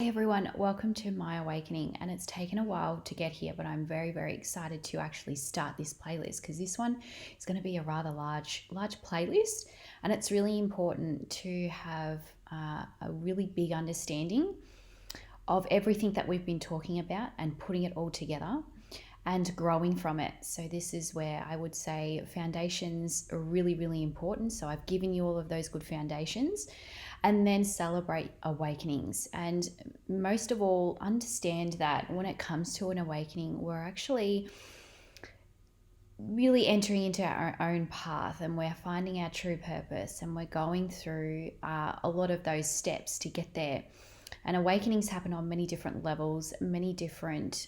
Hey everyone, welcome to My Awakening. And it's taken a while to get here, but I'm very, very excited to actually start this playlist because this one is going to be a rather large playlist. And it's really important to have a really big understanding of everything that we've been talking about and putting it all together and growing from it. So, this is where I would say foundations are really, really important. So, I've given you all of those good foundations, and then celebrate awakenings. And most of all, understand that when it comes to an awakening, we're actually really entering into our own path and we're finding our true purpose and we're going through a lot of those steps to get there. And awakenings happen on many different levels, many different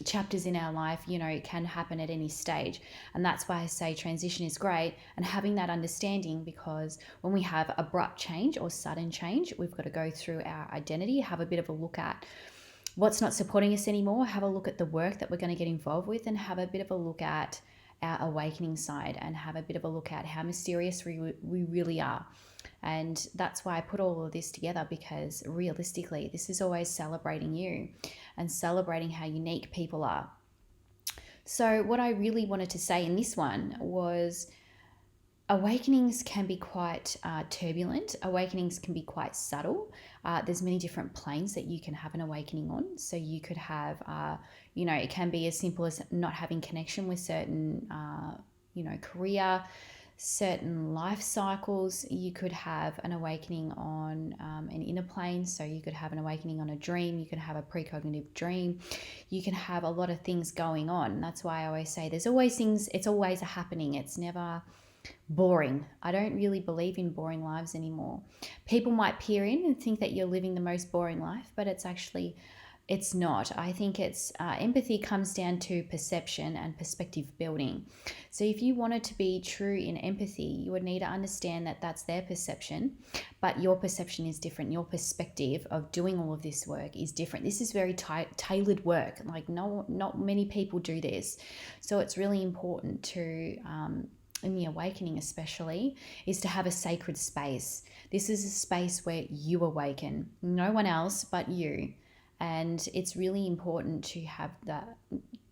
chapters in our life. It can happen at any stage, and that's why I say transition is great, and having that understanding, because when we have abrupt change or sudden change, we've got to go through our identity, have a bit of a look at what's not supporting us anymore, have a look at the work that we're going to get involved with, and have a bit of a look at our awakening side, and have a bit of a look at how mysterious we really are. And that's why I put all of this together, because realistically, this is always celebrating you and celebrating how unique people are. So, what I really wanted to say in this one was awakenings can be quite turbulent. Awakenings can be quite subtle. There's many different planes that you can have an awakening on. So you could have, it can be as simple as not having connection with certain, career, certain life cycles. You could have an awakening on an inner plane. So you could have an awakening on a dream. You could have a precognitive dream. You can have a lot of things going on. That's why I always say there's always things, it's always a happening. It's never boring. I don't really believe in boring lives anymore. People might peer in and think that you're living the most boring life, but it's not. I think it's empathy comes down to perception and perspective building. So if you wanted to be true in empathy, you would need to understand that that's their perception, but your perception is different. Your perspective of doing all of this work is different. This is very tailored work. Like not many people do this. So it's really important to in the awakening especially, is to have a sacred space. This is a space where you awaken, no one else but you. And it's really important to have that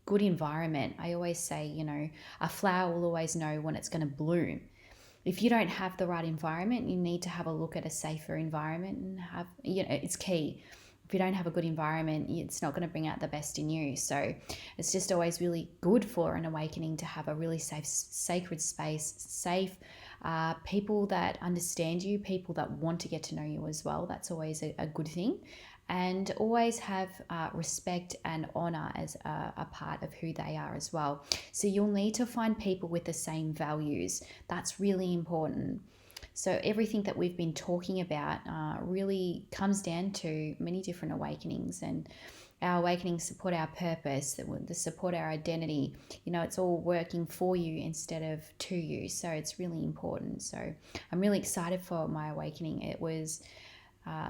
good environment. I always say, a flower will always know when it's going to bloom. If you don't have the right environment, you need to have a look at a safer environment and it's key. If you don't have a good environment, it's not going to bring out the best in you. So it's just always really good for an awakening to have a really safe, sacred space, safe people that understand you, people that want to get to know you as well. That's always a good thing. And always have respect and honor as a part of who they are as well. So you'll need to find people with the same values. That's really important. So everything that we've been talking about really comes down to many different awakenings, and our awakenings support our purpose, that support our identity. It's all working for you instead of to you. So it's really important. So I'm really excited for my awakening. It was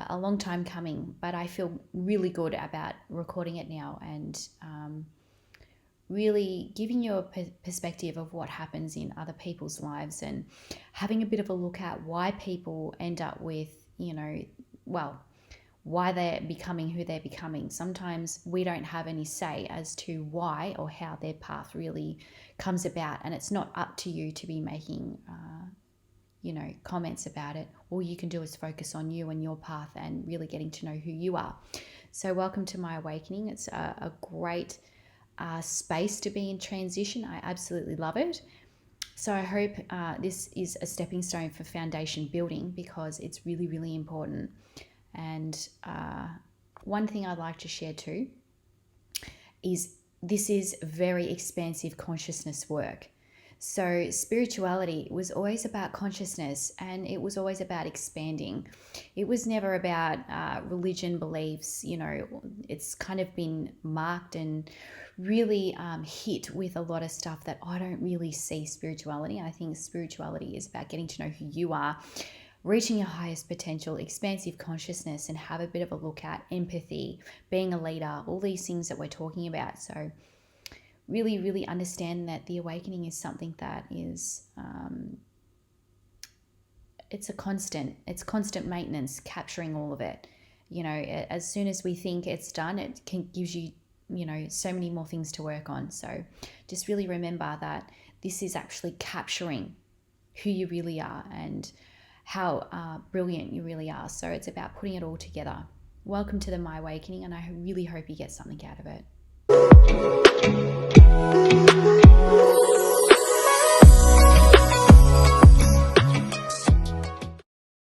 a long time coming, but I feel really good about recording it now and really giving you a perspective of what happens in other people's lives, and having a bit of a look at why people end up with, why they're becoming who they're becoming. Sometimes we don't have any say as to why or how their path really comes about, and it's not up to you to be making comments about it. All you can do is focus on you and your path and really getting to know who you are. So welcome to my awakening. It's a great space to be in transition. I absolutely love it. So I hope this is a stepping stone for foundation building, because it's really, really important. And one thing I'd like to share too is this is very expansive consciousness work. So spirituality was always about consciousness, and it was always about expanding. It was never about religion beliefs. It's kind of been marked and really hit with a lot of stuff that I don't really see spirituality. I think spirituality is about getting to know who you are, reaching your highest potential, expansive consciousness, and have a bit of a look at empathy, being a leader, all these things that we're talking about. So really, really understand that the awakening is something that is, it's constant maintenance, capturing all of it. as soon as we think it's done, it gives you, so many more things to work on. So just really remember that this is actually capturing who you really are and how brilliant you really are. So it's about putting it all together. Welcome to the My Awakening, and I really hope you get something out of it.